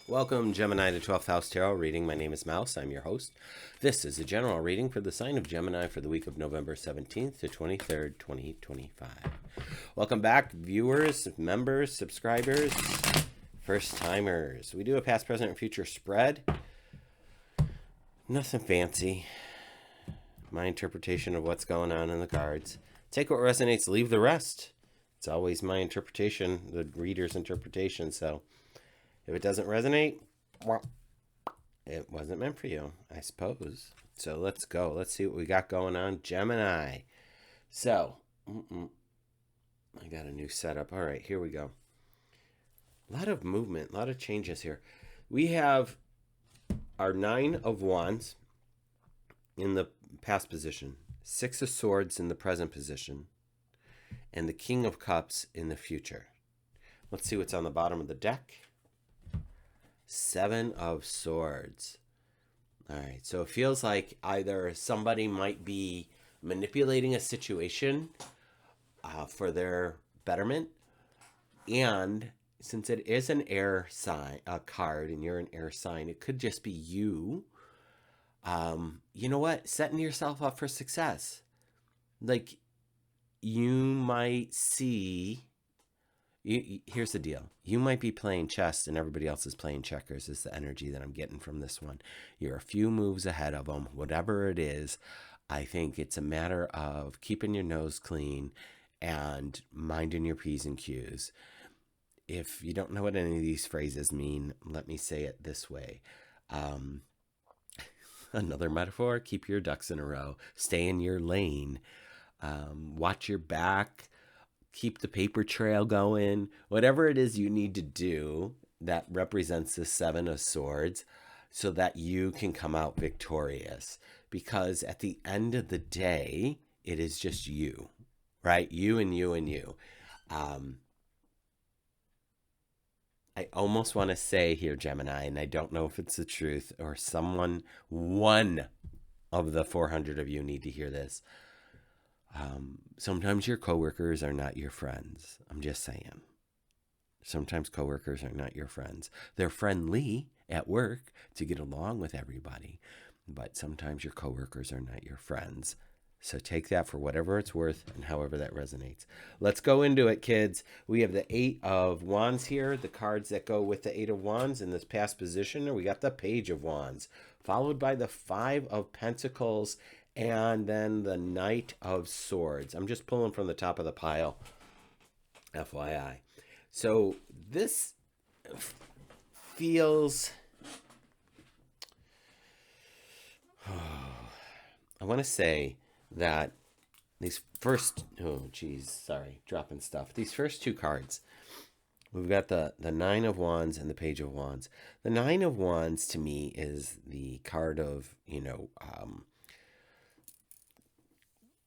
Welcome, Gemini, to 12th House Tarot reading. My name is Mouse. I'm your host. This is a general reading for the sign of Gemini for the week of November 17th to 23rd, 2025. Welcome back, viewers, members, subscribers, first-timers. We do a past, present, and future spread. Nothing fancy. My interpretation of what's going on in the cards. Take what resonates, leave the rest. It's always my interpretation, the reader's interpretation, so if it doesn't resonate, it wasn't meant for you, I suppose. So let's go. Let's see what we got going on, Gemini. So, I got a new setup. All right, here we go. A lot of movement, a lot of changes here. We have our Nine of Wands in the past position, Six of Swords in the present position, and the King of Cups in the future. Let's see what's on the bottom of the deck. Seven of Swords. All right, so it feels like either somebody might be manipulating a situation for their betterment, and since it is an air sign, a card, and you're an air sign, it could just be you. You know what? Setting yourself up for success. Like, you might see. Here's the deal. You might be playing chess and everybody else is playing checkers is the energy that I'm getting from this one. You're a few moves ahead of them. Whatever it is, I think it's a matter of keeping your nose clean and minding your P's and Q's. If you don't know what any of these phrases mean, let me say it this way. Another metaphor, keep your ducks in a row. Stay in your lane. Watch your back. Keep the paper trail going. Whatever it is you need to do that represents the Seven of Swords so that you can come out victorious. Because at the end of the day, it is just you, right? You and you and you. I almost want to say here, Gemini, and I don't know if it's the truth or one of the 400 of you need to hear this. Sometimes your coworkers are not your friends. I'm just saying. Sometimes coworkers are not your friends. They're friendly at work to get along with everybody, but sometimes your coworkers are not your friends. So take that for whatever it's worth and however that resonates. Let's go into it, kids. We have the Eight of Wands here, the cards that go with the Eight of Wands in this past position. We got the Page of Wands, followed by the Five of Pentacles, and then the Knight of Swords. I'm just pulling from the top of the pile, FYI. So this feels... I want to say that these first... dropping stuff. These first two cards, we've got the Nine of Wands and the Page of Wands. The Nine of Wands, to me, is the card of,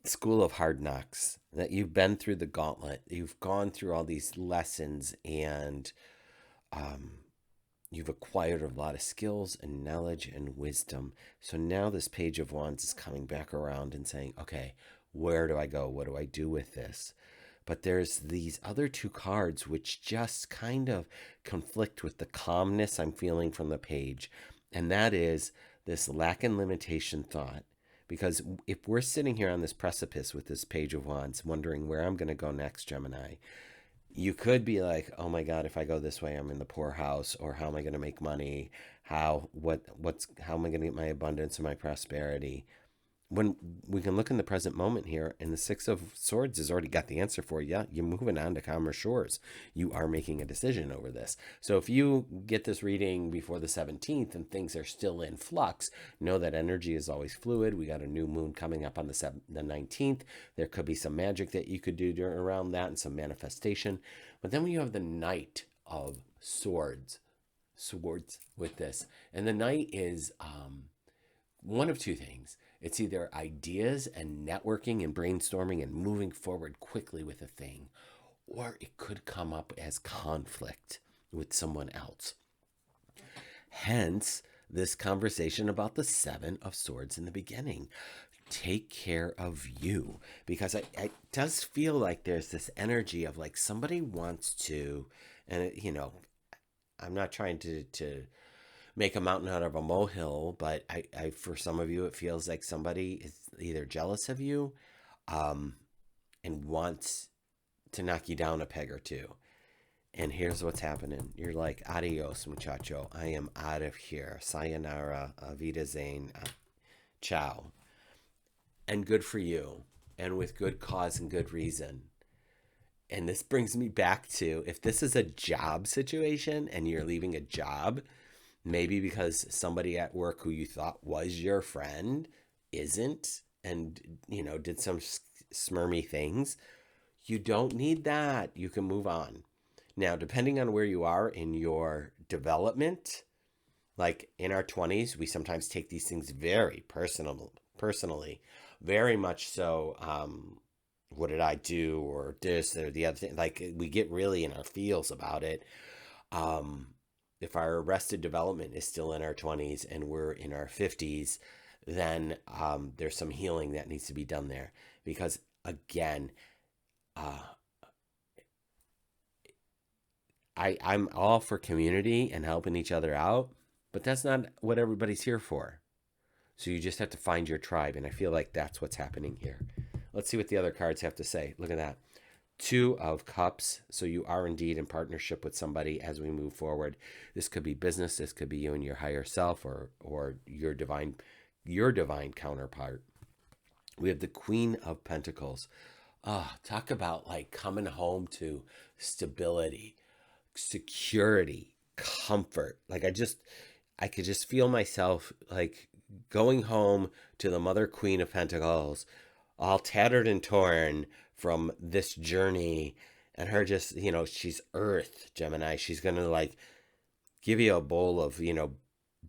school of hard knocks, that you've been through the gauntlet, you've gone through all these lessons, and you've acquired a lot of skills and knowledge and wisdom. So now this Page of Wands is coming back around and saying, okay, where do I go? What do I do with this? But there's these other two cards which just kind of conflict with the calmness I'm feeling from the page, and that is this lack and limitation thought. Because if we're sitting here on this precipice with this Page of Wands, wondering where I'm going to go next, Gemini, you could be like, oh my God, if I go this way, I'm in the poorhouse, or how am I going to make money? How am I going to get my abundance and my prosperity? When we can look in the present moment here, and the Six of Swords has already got the answer for you. You're moving on to calmer shores. You are making a decision over this. So if you get this reading before the 17th and things are still in flux, know that energy is always fluid. We got a new moon coming up on the 19th. There could be some magic that you could do around that and some manifestation. But then we have the Knight of Swords with this. And the Knight is one of two things. It's either ideas and networking and brainstorming and moving forward quickly with a thing, or it could come up as conflict with someone else. Hence, this conversation about the Seven of Swords in the beginning. Take care of you, because it does feel like there's this energy of like somebody wants to, and I'm not trying to make a mountain out of a molehill, but I for some of you, it feels like somebody is either jealous of you, um, and wants to knock you down a peg or two. And here's what's happening. You're like, adios, muchacho. I am out of here. Sayonara, Vida Zane, ciao. And good for you. And with good cause and good reason. And this brings me back to, if this is a job situation and you're leaving a job, maybe because somebody at work who you thought was your friend isn't, and, did some smirmy things, you don't need that. You can move on. Now, depending on where you are in your development, like in our 20s, we sometimes take these things very personally, very much so. What did I do, or this or the other thing? Like, we get really in our feels about it. Um, if our arrested development is still in our 20s and we're in our 50s, then there's some healing that needs to be done there. Because again, uh, I'm all for community and helping each other out, but that's not what everybody's here for. So you just have to find your tribe. And I feel like that's what's happening here. Let's see what the other cards have to say. Look at that. Two of Cups. So you are indeed in partnership with somebody as we move forward. This could be business. This could be you and your higher self, or your divine counterpart. We have the Queen of Pentacles. Talk about like coming home to stability, security, comfort. Like I could just feel myself like going home to the Mother Queen of Pentacles, all tattered and torn from this journey, and her just, she's Earth, Gemini. She's gonna like give you a bowl of,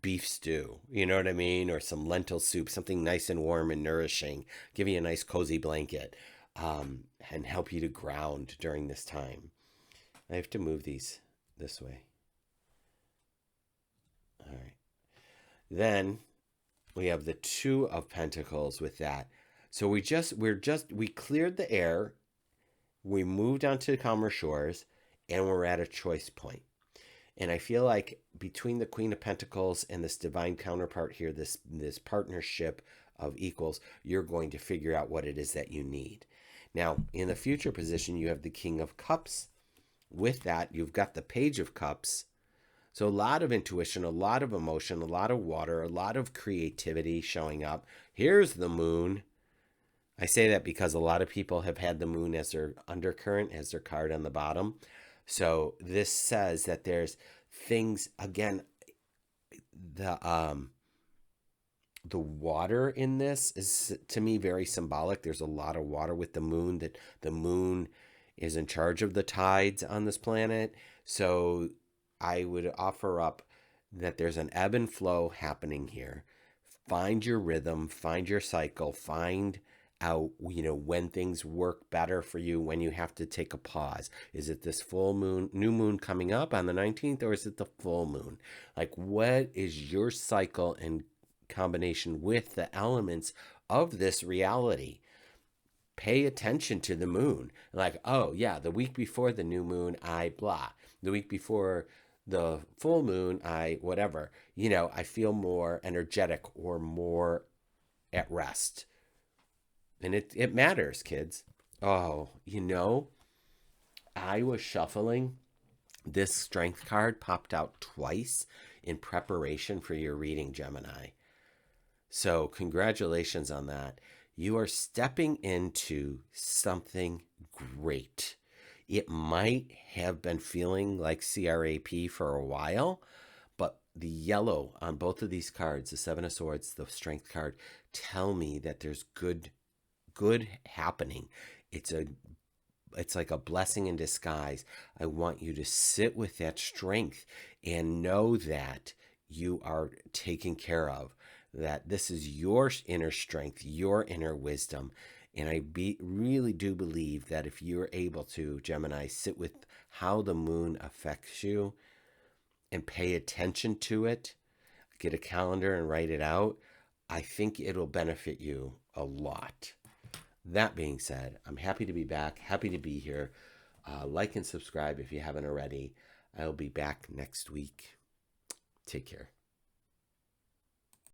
beef stew, you know what I mean? Or some lentil soup, something nice and warm and nourishing, give you a nice cozy blanket, and help you to ground during this time. I have to move these this way. All right. Then we have the Two of Pentacles with that. So we cleared the air, we moved on to calmer shores, and we're at a choice point. And I feel like between the Queen of Pentacles and this divine counterpart here, this partnership of equals, you're going to figure out what it is that you need. Now, in the future position, you have the King of Cups. With that, you've got the Page of Cups. So a lot of intuition, a lot of emotion, a lot of water, a lot of creativity showing up. Here's the Moon. I say that because a lot of people have had the Moon as their undercurrent, as their card on the bottom. So this says that there's things, again, the water in this is, to me, very symbolic. There's a lot of water with the Moon, that the Moon is in charge of the tides on this planet. So I would offer up that there's an ebb and flow happening here. Find your rhythm, find your cycle, find out, when things work better for you, when you have to take a pause. Is it this full moon, new moon coming up on the 19th, or is it the full moon? Like, what is your cycle in combination with the elements of this reality? Pay attention to the moon. Like, oh yeah, the week before the new moon, I blah. The week before the full moon, I whatever. I feel more energetic or more at rest. And it matters, kids. Oh, I was shuffling. This strength card popped out twice in preparation for your reading, Gemini. So congratulations on that. You are stepping into something great. It might have been feeling like CRAP for a while, but the yellow on both of these cards, the Seven of Swords, the Strength card, tell me that there's good happening. It's like a blessing in disguise. I want you to sit with that strength and know that you are taken care of, that this is your inner strength, your inner wisdom. And I really do believe that if you're able to, Gemini, sit with how the moon affects you and pay attention to it, get a calendar and write it out, I think it'll benefit you a lot. That being said, I'm happy to be back, happy to be here. Like and subscribe if you haven't already. I'll be back next week. Take care.